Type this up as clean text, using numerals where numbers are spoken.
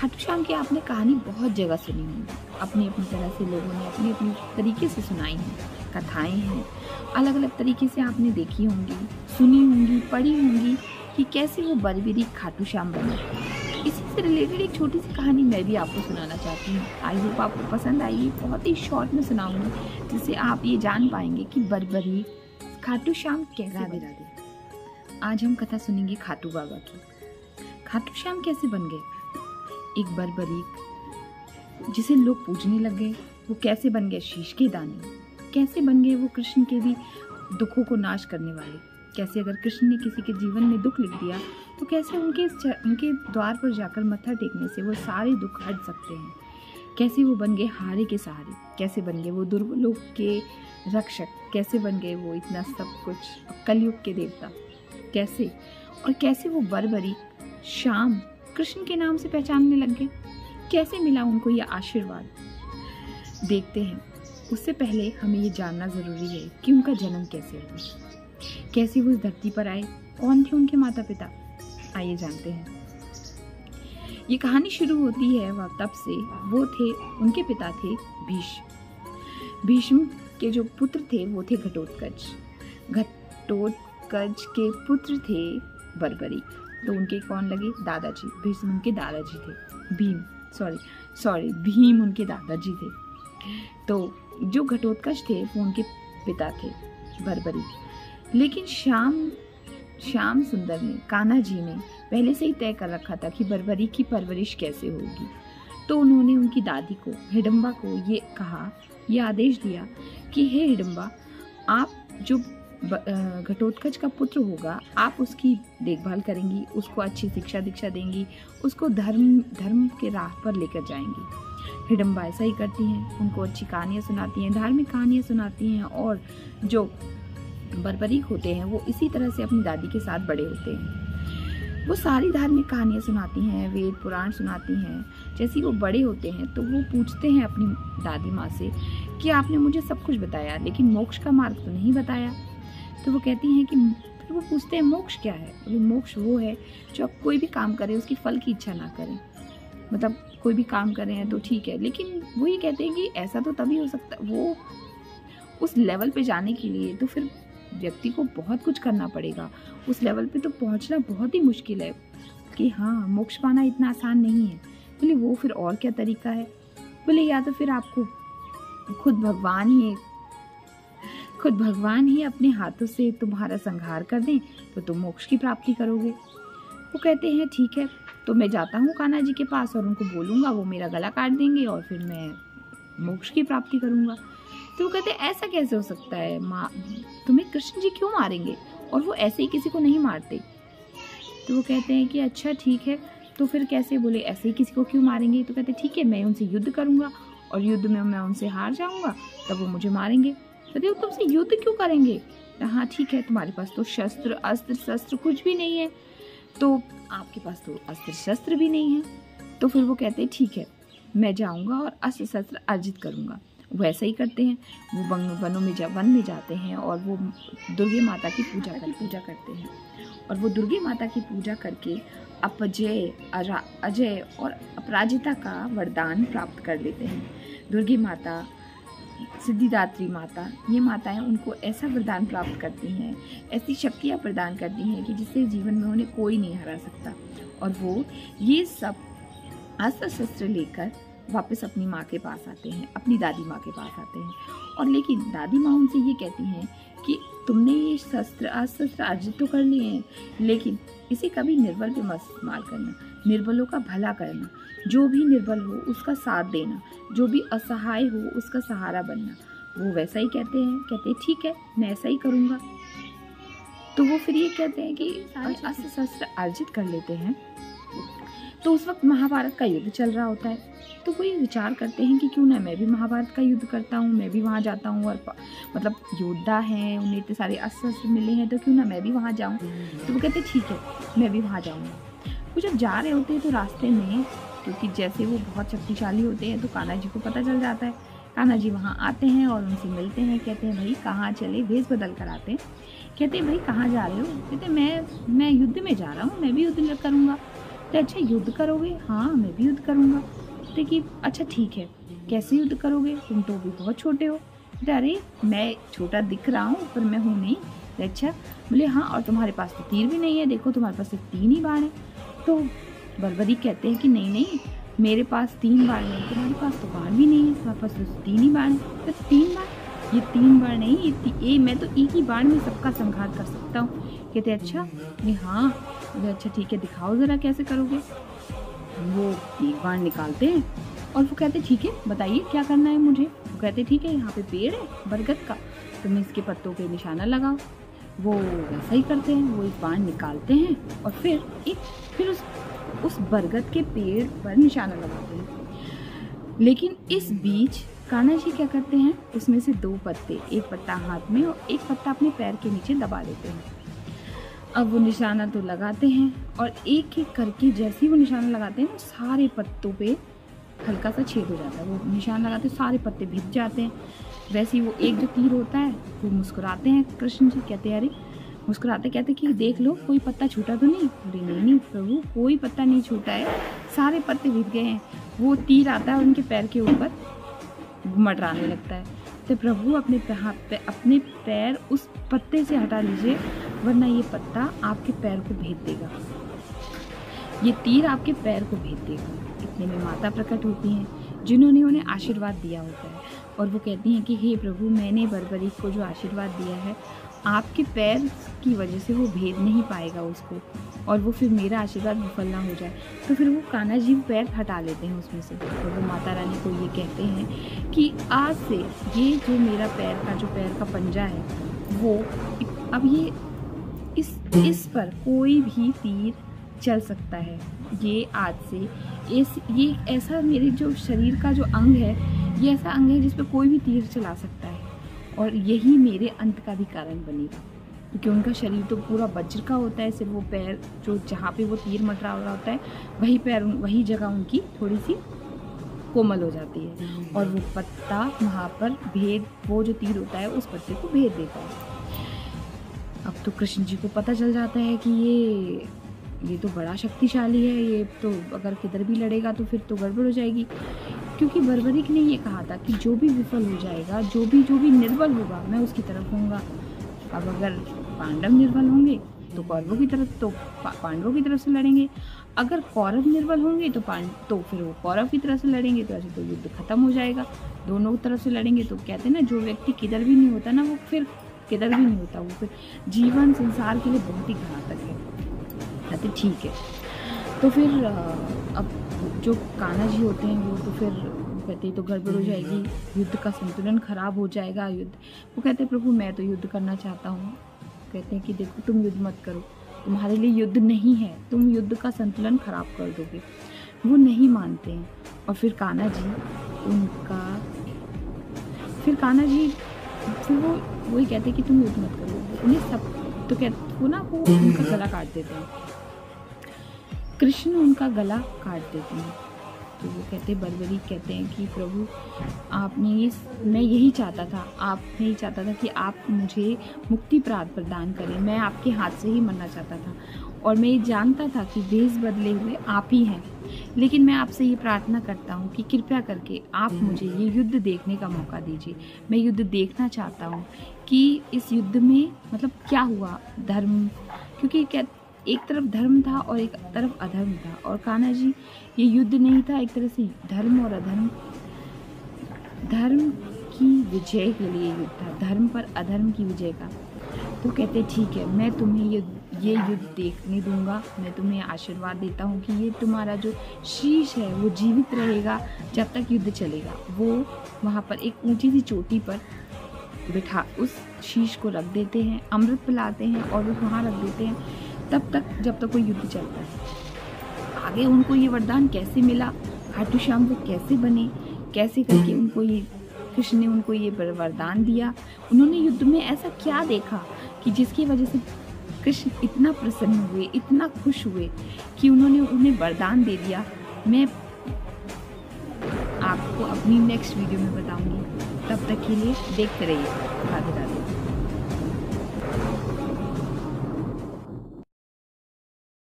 खाटू श्याम की आपने कहानी बहुत जगह सुनी होगी, अपनी अपनी तरह से लोगों ने अपनी अपनी तरीके से सुनाई हैं, कथाएं हैं, अलग अलग तरीके से आपने देखी होंगी, सुनी होंगी, पढ़ी होंगी कि कैसे वो बरबरी खाटू श्याम बने। इसी से रिलेटेड एक छोटी सी कहानी मैं भी आपको सुनाना चाहती हूँ। आई होप आपको पसंद आएगी। बहुत ही शॉर्ट में सुनाऊंगी जिससे आप ये जान पाएंगे कि बरबरी खाटू श्याम कैसे बना। आज हम कथा सुनेंगे खाटू बाबा की। खाटू श्याम कैसे बन गए? एक बरबरीक जिसे लोग पूजने लग गए, वो कैसे बन गए शीश के दाने? कैसे बन गए वो कृष्ण के भी दुखों को नाश करने वाले? कैसे अगर कृष्ण ने किसी के जीवन में दुख लिख दिया तो कैसे उनके द्वार पर जाकर मत्था टेकने से वो सारे दुख हट सकते हैं? कैसे वो बन गए हारे के सहारे? कैसे बन गए वो दुर्लोक के रक्षक? कैसे बन गए वो इतना सब कुछ, कलयुग के देवता? कैसे और कैसे वो बरबरी श्याम कृष्ण के नाम से पहचानने लग गए? कैसे मिला उनको ये आशीर्वाद? देखते हैं। उससे पहले हमें ये जानना जरूरी है कि उनका जन्म कैसे हुआ, कैसे वो इस धरती पर आए, कौन थे उनके माता पिता। आइए जानते हैं। ये कहानी शुरू होती है वह तब से, वो थे, उनके पिता थे भीष्म। भीष्म के जो पुत्र थे वो थे घटोत्कच। घटोत्कच के पुत्र थे बरबरी। तो उनके कौन लगे? दादाजी। भीष्म उनके दादाजी थे। भीम उनके दादाजी थे। तो जो घटोत्कच थे वो उनके पिता थे बरबरी। लेकिन श्याम सुंदर ने, कान्हा जी ने पहले से ही तय कर रखा था कि बरबरी की परवरिश कैसे होगी। तो उन्होंने उनकी दादी को, हिडम्बा को ये आदेश दिया कि हे हिडम्बा, आप जो घटोत्कच का पुत्र होगा, आप उसकी देखभाल करेंगी, उसको अच्छी शिक्षा दीक्षा देंगी, उसको धर्म के राह पर लेकर जाएंगी। हिडम्बा ऐसा ही करती हैं, उनको अच्छी कहानियाँ सुनाती हैं, धार्मिक कहानियाँ सुनाती हैं। और जो बरबरीक होते हैं वो इसी तरह से अपनी दादी के साथ बड़े होते हैं। वो सारी धार्मिक कहानियाँ सुनाती हैं, वेद पुराण सुनाती हैं। जैसे ही वो बड़े होते हैं तो वो पूछते हैं अपनी दादी माँ से कि आपने मुझे सब कुछ बताया लेकिन मोक्ष का मार्ग तो नहीं बताया। तो वो कहती हैं कि, फिर वो पूछते हैं मोक्ष क्या है? तो मोक्ष वो है जो आप कोई भी काम करें उसकी फल की इच्छा ना करें। मतलब कोई भी काम करें हैं तो ठीक है, लेकिन वो ये कहते हैं कि ऐसा तो तभी हो सकता है। वो उस लेवल पे जाने के लिए तो फिर व्यक्ति को बहुत कुछ करना पड़ेगा। उस लेवल पे तो पहुंचना बहुत ही मुश्किल है कि हाँ, मोक्ष पाना इतना आसान नहीं है। बोले वो फिर और क्या तरीका है? बोले या तो फिर आपको खुद भगवान ही अपने हाथों से तुम्हारा संहार कर दें तो तुम मोक्ष की प्राप्ति करोगे। वो कहते हैं ठीक है, तो मैं जाता हूँ कान्हा जी के पास और उनको बोलूँगा, वो मेरा गला काट देंगे और फिर मैं मोक्ष की प्राप्ति करूँगा। तो वो कहते हैं ऐसा कैसे हो सकता है माँ, तुम्हें कृष्ण जी क्यों मारेंगे? और वो ऐसे ही किसी को नहीं मारते। तो वो कहते हैं कि अच्छा ठीक है, तो फिर कैसे? बोले ऐसे ही किसी को क्यों मारेंगे? तो कहते ठीक है, मैं उनसे युद्ध करूँगा और युद्ध में मैं उनसे हार जाऊँगा, तब वो मुझे मारेंगे। कहते वो तुमसे युद्ध क्यों करेंगे? हाँ ठीक है, तुम्हारे पास तो अस्त्र शस्त्र कुछ भी नहीं है, तो आपके पास तो अस्त्र शस्त्र भी नहीं है। तो फिर वो कहते हैं ठीक है, मैं जाऊंगा और अस्त्र शस्त्र अर्जित करूंगा। वो ऐसा ही करते हैं। वो वन में जाते हैं और वो दुर्गे माता की पूजा करते हैं। और वो दुर्गे माता की पूजा करके अजय और अपराजिता का वरदान प्राप्त कर लेते हैं। दुर्गे माता, सिद्धिदात्री माता, ये माताएं उनको ऐसा वरदान प्राप्त करती हैं, ऐसी शक्तियाँ प्रदान करती हैं कि जिससे जीवन में उन्हें कोई नहीं हरा सकता। और वो ये सब अस्त्र शस्त्र लेकर वापस अपनी माँ के पास आते हैं, अपनी दादी माँ के पास आते हैं। और लेकिन दादी माँ उनसे ये कहती हैं कि तुमने ये अस्त्र शस्त्र अर्जित तो कर लिए हैं, लेकिन इसे कभी निर्बल पे मत इस्तेमाल करना, निर्बलों का भला करना, जो भी निर्बल हो उसका साथ देना, जो भी असहाय हो उसका सहारा बनना। वो वैसा ही कहते हैं ठीक है, मैं ऐसा ही करूँगा। तो वो फिर ये कहते हैं कि अस्त्र शस्त्र अर्जित कर लेते हैं। तो उस वक्त महाभारत का युद्ध चल रहा होता है। तो वो ये विचार करते हैं कि क्यों ना मैं भी महाभारत का युद्ध करता हूँ, मैं भी वहाँ जाता हूँ, और मतलब योद्धा हैं, उन्हें इतने सारे अस्त्र शस्त्र मिले हैं, तो क्यों ना मैं भी वहाँ जाऊँ। तो वो कहते ठीक है, मैं भी वहाँ जाऊँगा। वो जब जा रहे होते हैं तो रास्ते में, क्योंकि जैसे वो बहुत शक्तिशाली होते हैं तो कान्हा जी को पता चल जाता है। कान्हा जी वहाँ आते हैं और उनसे मिलते हैं। कहते हैं भाई कहाँ चले? भेष बदल कर आते हैं। कहते हैं भाई कहाँ जा रहे हो? कहते हैं मैं युद्ध में जा रहा हूँ, मैं भी युद्ध करूँगा। तो अच्छा युद्ध करोगे? हाँ मैं भी युद्ध करूँगा। तो कि अच्छा ठीक है, कैसे युद्ध करोगे? तुम तो भी बहुत छोटे हो। तो अरे मैं छोटा दिख रहा हूँ पर मैं हूँ नहीं। तो अच्छा, बोले हाँ और तुम्हारे पास तो तीर भी नहीं है, देखो तुम्हारे पास सिर्फ 3 ही बाण है। तो बर्बरी कहते हैं कि नहीं नहीं, मेरे पास 3 बाण नहीं, तुम्हारे पास तो बाण भी नहीं है, तुम्हारे पास तो 3 ही बाण है। तो 3 बाण? ये 3 बाण नहीं, ये मैं तो एक ही बाण में सबका संहार कर सकता हूँ। कहते अच्छा, ये हाँ। अच्छा ठीक है, दिखाओ ज़रा कैसे करोगे। वो एक बाण निकालते हैं और वो कहते ठीक है बताइए क्या करना है मुझे। वो कहते ठीक है, यहाँ पे पेड़ है बरगद का, तुम इसके पत्तों पे निशाना लगाओ। वो वैसा ही करते हैं, वो एक बाण निकालते हैं और फिर उस बरगद के पेड़ पर निशाना लगाते हैं। लेकिन इस बीच कान्हा जी क्या करते हैं, उसमें से 2 पत्ते, एक पत्ता हाथ में और एक पत्ता अपने पैर के नीचे दबा देते हैं। अब वो निशाना तो लगाते हैं और एक एक करके जैसे ही वो निशाना लगाते हैं, सारे पत्तों पे हल्का सा छेद हो जाता है। वो निशान लगाते सारे पत्ते भिग जाते हैं। वैसे ही वो एक जो तीर होता है, वो मुस्कुराते हैं कृष्ण जी, कहते हैं अरे मुस्कुराते कहते कि देख लो कोई पत्ता छूटा तो नहीं। अरे नहीं प्रभु, कोई पत्ता नहीं छूटा है, सारे पत्ते भिग गए हैं। वो तीर आता है और उनके पैर के ऊपर मंडराने लगता है। तो प्रभु अपने पैर उस पत्ते से हटा लीजिए, वरना ये पत्ता आपके पैर को भेद देगा, ये तीर आपके पैर को भेद देगा। इतने में माता प्रकट होती हैं जिन्होंने उन्हें आशीर्वाद दिया होता है और वो कहती हैं कि हे प्रभु, मैंने बर्बरी को जो आशीर्वाद दिया है, आपके पैर की वजह से वो भेद नहीं पाएगा उसको, और वो फिर मेरा आशीर्वाद विफल ना हो जाए। तो फिर वो कान्हा जी पैर हटा लेते हैं उसमें से। तो वो माता रानी को ये कहते हैं कि आज से ये जो मेरा पैर का पंजा है, वो अब ये इस पर कोई भी तीर चल सकता है। ये आज से ये ऐसा मेरे जो शरीर का जो अंग है, ये ऐसा अंग है जिस पर कोई भी तीर चला सकता है, और यही मेरे अंत का भी कारण बनेगा। क्योंकि उनका शरीर तो पूरा वज्र का होता है, सिर्फ वो पैर जो जहाँ पे वो तीर मटरा रहा होता है, वही जगह उनकी थोड़ी सी कोमल हो जाती है, और वो पत्ता वहाँ पर वो जो तीर होता है उस पत्ते को भेद देता है। अब तो कृष्ण जी को पता चल जाता है कि ये तो बड़ा शक्तिशाली है, ये तो अगर किधर भी लड़ेगा तो फिर तो गड़बड़ हो जाएगी। क्योंकि बर्बरीक ने ये कहा था कि जो भी विफल हो जाएगा, जो भी निर्बल होगा, मैं उसकी तरफ होऊंगा। अब अगर पांडव निर्बल होंगे तो पांडवों की तरफ से लड़ेंगे, अगर कौरव निर्बल होंगे तो फिर वो कौरव की तरफ से लड़ेंगे। तो ऐसे तो युद्ध खत्म हो जाएगा, दोनों तरफ से लड़ेंगे। तो कहते हैं ना, जो व्यक्ति किधर भी नहीं होता ना, वो फिर किधर भी नहीं होता, वो फिर जीवन संसार के लिए बहुत ही घातक है। कहते ठीक है। तो फिर अब जो कान्हा जी होते हैं वो तो फिर कहते तो गड़बड़ हो जाएगी, युद्ध का संतुलन खराब हो जाएगा। वो कहते हैं प्रभु मैं तो युद्ध करना चाहता हूँ। कहते हैं कि देखो तुम युद्ध मत करो, तुम्हारे लिए युद्ध नहीं है, तुम युद्ध का संतुलन खराब कर दोगे। वो नहीं मानते हैं। और फिर कान्हा जी फिर वो वही कहते हैं कि तुम युद्ध मत करो। उन्हें सब तो कहते वो ना, वो उनका गला काट देते हैं, कृष्ण उनका गला काट देते हैं। तो वो कहते बर्बरी कहते हैं कि प्रभु मैं यही चाहता था, कि आप मुझे मुक्ति प्राप्त प्रदान करें। मैं आपके हाथ से ही मरना चाहता था, और मैं ये जानता था कि भेष बदले हुए आप ही हैं। लेकिन मैं आपसे ये प्रार्थना करता हूँ कि कृपया करके आप मुझे ये युद्ध देखने का मौका दीजिए। मैं युद्ध देखना चाहता हूँ कि इस युद्ध में मतलब क्या हुआ, धर्म, क्योंकि क्या एक तरफ धर्म था और एक तरफ अधर्म था। और कान्हा जी, ये युद्ध नहीं था, एक तरह से धर्म और अधर्म, धर्म की विजय के लिए युद्ध था, धर्म पर अधर्म की विजय का। तो कहते ठीक है, मैं तुम्हें ये युद्ध देखने दूंगा। मैं तुम्हें आशीर्वाद देता हूँ कि ये तुम्हारा जो शीश है वो जीवित रहेगा जब तक युद्ध चलेगा। वो वहाँ पर एक ऊंची सी चोटी पर बिठा उस शीश को रख देते हैं, अमृत पिलाते हैं और वो वहाँ रख देते हैं तब तक जब तक कोई युद्ध चलता है। आगे उनको ये वरदान कैसे मिला, खाटू श्याम वो कैसे बने, कैसे करके उनको ये कृष्ण ने उनको ये वरदान दिया, उन्होंने युद्ध में ऐसा क्या देखा कि जिसकी वजह से कृष्ण इतना प्रसन्न हुए, इतना खुश हुए कि उन्होंने उन्हें वरदान दे दिया। मैं आपको अपनी नेक्स्ट वीडियो में बताऊंगी। तब तक के लिए देखते रहिए। राधे राधे।